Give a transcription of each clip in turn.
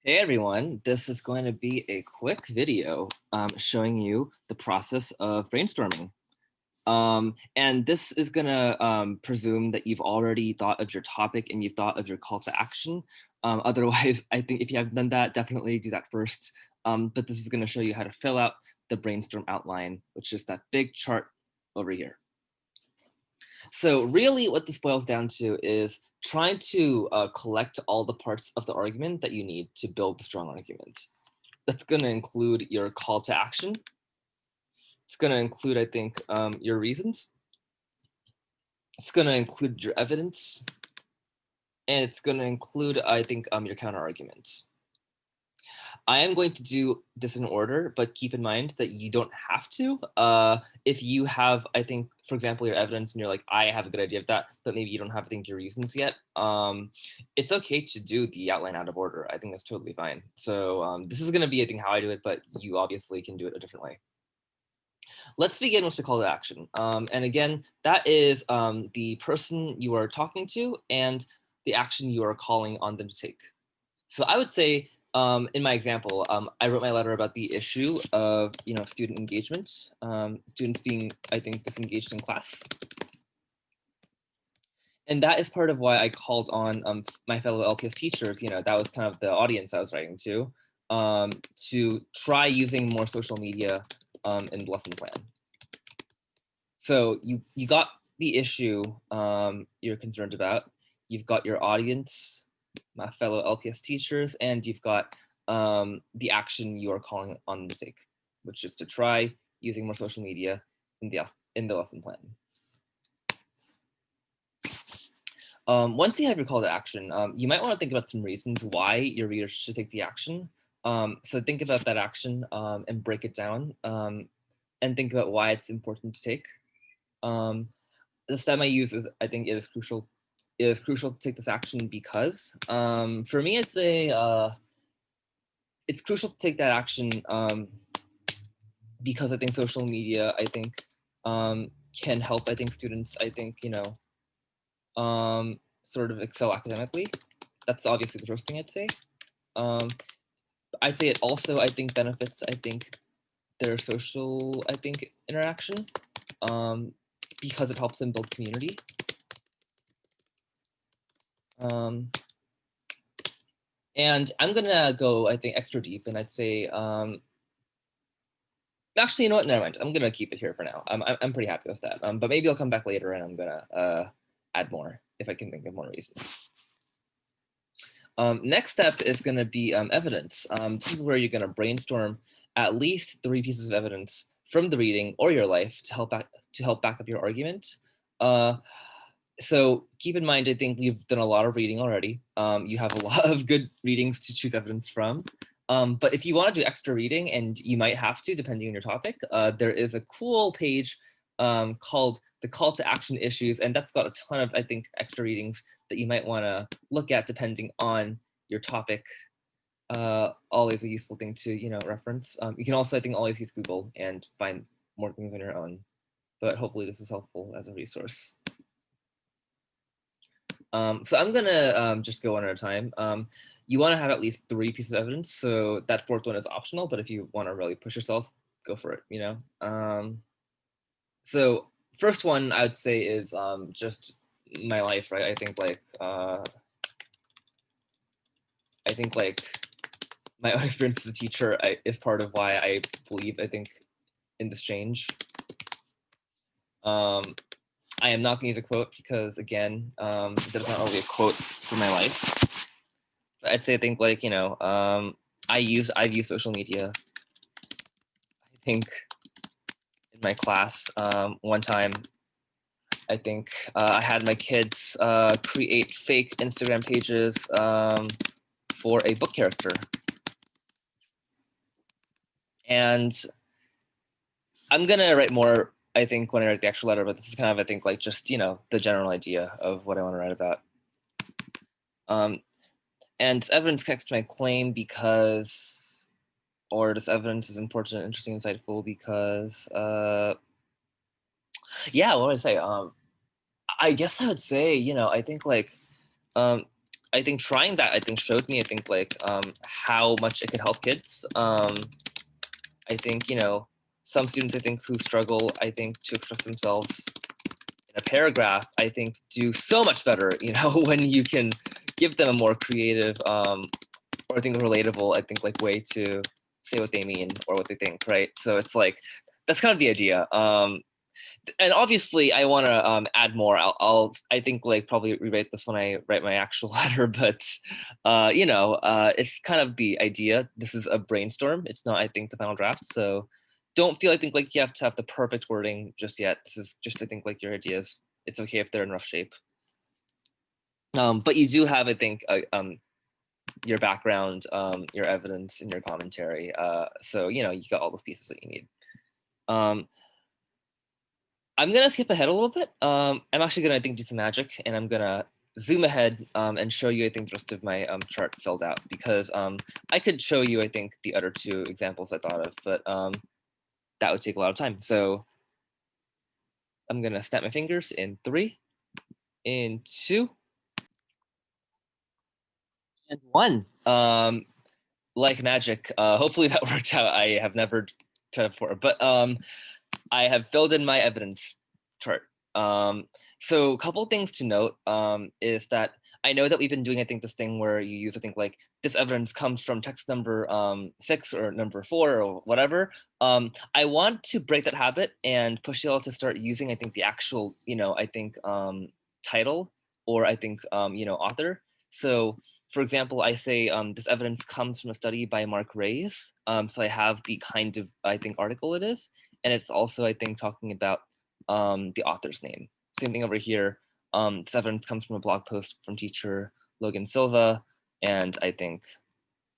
Hey everyone, this is going to be a quick video showing you the process of brainstorming. And this is going to presume that you've already thought of your topic and you've thought of your call to action. Otherwise, I think if you haven't done that, definitely do that first. But this is going to show you how to fill out the brainstorm outline, which is that big chart over here. So really what this boils down to is trying to collect all the parts of the argument that you need to build the strong argument. That's going to include your call to action. It's going to include, I think, your reasons. It's going to include your evidence. And it's going to include, I think, your counter arguments. I am going to do this in order, but keep in mind that you don't have to. If you have, I think, for example, your evidence and you're like, I have a good idea of that, but maybe you don't have, I think, your reasons yet. It's okay to do the outline out of order. I think that's totally fine. So this is going to be, I think, how I do it, but you obviously can do it a different way. Let's begin with the call to action. And again, that is the person you are talking to and the action you are calling on them to take. So I would say, in my example, I wrote my letter about the issue of student engagement, students being, I think, disengaged in class. And that is part of why I called on my fellow LPS teachers. That was kind of the audience I was writing to try using more social media in the lesson plan. So you got the issue you're concerned about. You've got your audience, my fellow LPS teachers, and you've got the action you are calling on them to take, which is to try using more social media in the lesson plan. Once you have your call to action, you might want to think about some reasons why your readers should take the action. So think about that action and break it down and think about why it's important to take. The stem I use is, I think, it is crucial. It is crucial to take this action because, for me, it's crucial to take that action because I think social media, I think, can help. I think students, I think, sort of excel academically. That's obviously the first thing I'd say. I'd say it also, I think, benefits, I think, their social, I think, interaction because it helps them build community. And I'm gonna go, I think, extra deep, and I'd say, actually, you know what? Never mind. I'm gonna keep it here for now. I'm pretty happy with that. But maybe I'll come back later, and I'm gonna add more if I can think of more reasons. Next step is gonna be evidence. This is where you're gonna brainstorm at least 3 pieces of evidence from the reading or your life to help back up your argument. So keep in mind, I think you've done a lot of reading already. You have a lot of good readings to choose evidence from. But if you want to do extra reading, and you might have to, depending on your topic, there is a cool page called the call to action issues. And that's got a ton of, I think, extra readings that you might want to look at depending on your topic. Always a useful thing to, reference. You can also, I think, always use Google and find more things on your own. But hopefully this is helpful as a resource. So I'm gonna just go one at a time. You want to have at least 3 pieces of evidence, so that 4th one is optional. But if you want to really push yourself, go for it. So first one I would say is just my life, right? I think my own experience as a teacher is part of why I believe, I think, in this change. I am not going to use a quote because, again, there's not really a quote for my life. But I'd say, I think, I've used social media. I think in my class, one time, I think I had my kids create fake Instagram pages for a book character. And I'm going to write more, I think, when I write the actual letter, but this is kind of, I think, just, the general idea of what I want to write about. And evidence connects to my claim because, or this evidence is important, interesting, insightful because, yeah, what would I say? I guess I would say, I think I think trying that, I think showed me, I think like how much it could help kids. I think, you know, some students, I think, who struggle, I think, to express themselves in a paragraph, I think do so much better, you know, when you can give them a more creative or I think relatable, I think like way to say what they mean or what they think, right? So it's like, that's kind of the idea. And obviously I want to add more. I think like probably rewrite this when I write my actual letter, but you know, it's kind of the idea. This is a brainstorm. It's not, I think, the final draft. So don't feel, I think, like you have to have the perfect wording just yet. This is just, I think, like your ideas. It's okay if they're in rough shape. But you do have, I think, your background, your evidence, and your commentary. So you know, you got all those pieces that you need. I'm gonna skip ahead a little bit. I'm actually gonna, I think, do some magic, and I'm gonna zoom ahead and show you, I think, the rest of my chart filled out, because I could show you, I think, the other two examples I thought of, but that would take a lot of time. So I'm gonna snap my fingers in 3, in 2, and 1. Like magic. Hopefully that worked out. I have never tried before, but I have filled in my evidence chart. So a couple things to note is that I know that we've been doing, I think, this thing where you use, I think, like this evidence comes from text number 6 or number 4 or whatever. I want to break that habit and push you all to start using, I think, the actual, you know, I think title or I think, you know, author. So for example, I say this evidence comes from a study by Mark Reyes. So I have the kind of, I think, article it is. And it's also, I think, talking about the author's name. Same thing over here. This evidence comes from a blog post from teacher Logan Silva. And I think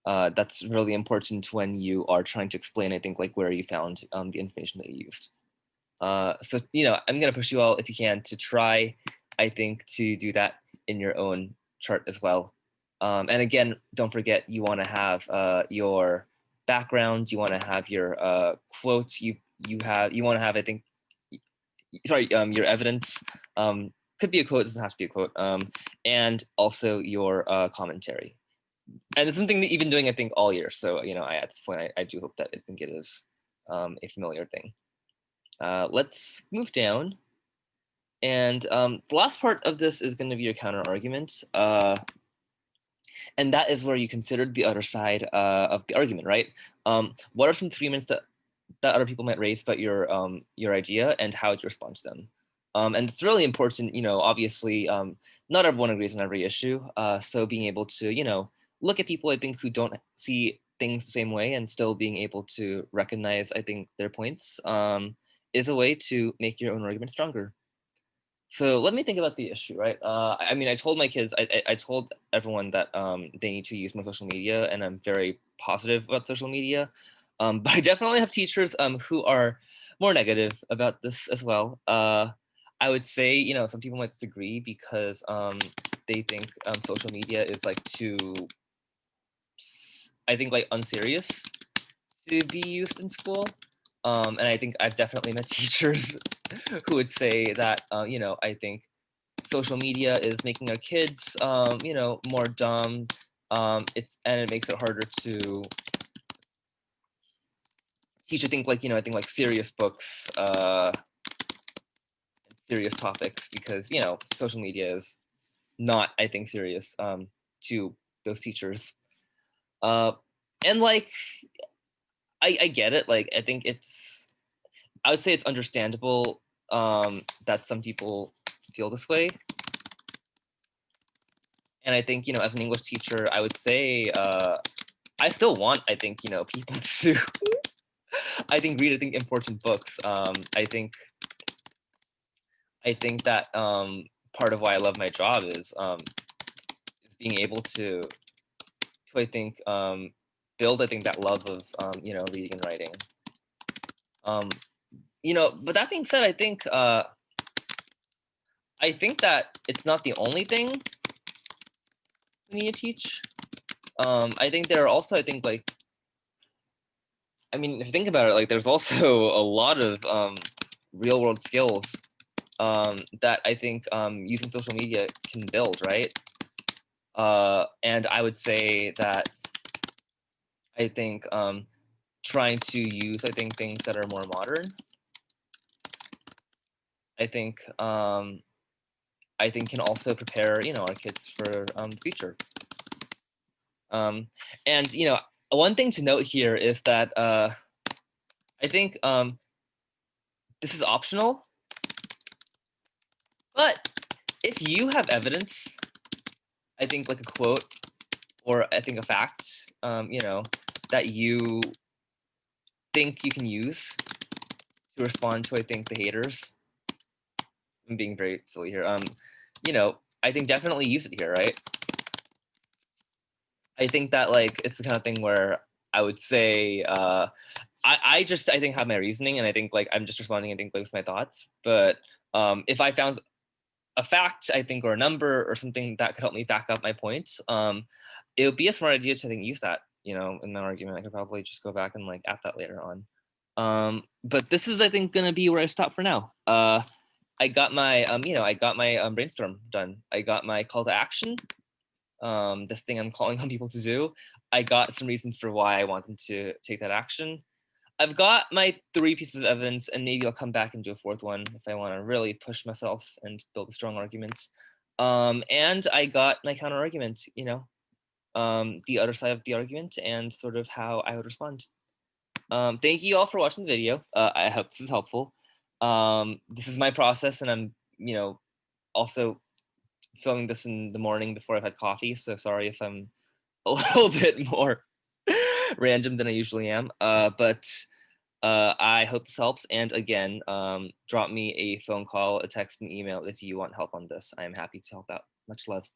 that's really important when you are trying to explain, I think, like where you found the information that you used. So, you know, I'm going to push you all, if you can, to try, I think, to do that in your own chart as well. And again, don't forget, you want to have your background, you want to have your quotes, you want to have, I think, sorry, your evidence. Could be a quote, doesn't have to be a quote, and also your commentary. And it's something that you've been doing, I think, all year. So, you know, at this point, I do hope that I think it is a familiar thing. Let's move down. And the last part of this is going to be your counter argument. And that is where you considered the other side of the argument, right? What are some arguments that other people might raise about your idea, and how would you respond to them? And it's really important, you know, obviously, not everyone agrees on every issue. So being able to, you know, look at people, I think, who don't see things the same way and still being able to recognize, I think, their points is a way to make your own argument stronger. So let me think about the issue, right? I mean, I told my kids, I told everyone that they need to use more social media, and I'm very positive about social media. But I definitely have teachers who are more negative about this as well. I would say, you know, some people might disagree because they think social media is like too, I think, like unserious to be used in school. And I think I've definitely met teachers who would say that, you know, I think social media is making our kids, you know, more dumb. And it makes it harder to teach, I think, like, you know, I think like serious books, serious topics, because, you know, social media is not, I think, serious to those teachers. And like, I get it. Like, I think I would say it's understandable that some people feel this way. And I think, you know, as an English teacher, I would say I still want, I think, you know, people to, I think, read, I think, important books. I think that part of why I love my job is being able to I think, build, I think, that love of, you know, reading and writing. You know, but that being said, I think that it's not the only thing we need to teach. I think there are also, I think, like, I mean, if you think about it, like, there's also a lot of real world skills that I think using social media can build, right? And I would say that I think trying to use things that are more modern. I think can also prepare our kids for the future. Um, and one thing to note here is that I think this is optional, but if you have evidence, I think like a quote or I think a fact, that you think you can use to respond to I think the haters. I'm being very silly here. I think definitely use it here, right? I think that like it's the kind of thing where I would say I think have my reasoning and I think like I'm just responding I think like with my thoughts. But if I found a fact I think or a number or something that could help me back up my points, it would be a smart idea to I think use that in my argument. I could probably just go back and like add that later on. But this is I think gonna be where I stop for now. I got my brainstorm done. I got my call to action, this thing I'm calling on people to do. I got some reasons for why I want them to take that action. I've got my 3 pieces of evidence, and maybe I'll come back and do a 4th one if I want to really push myself and build a strong argument. And I got my counter argument, the other side of the argument and sort of how I would respond. Thank you all for watching the video. I hope this is helpful. This is my process, and I'm, also filming this in the morning before I've had coffee. So sorry if I'm a little bit more random than I usually am. But I hope this helps. And again, drop me a phone call, a text, an email if you want help on this. I am happy to help out. Much love.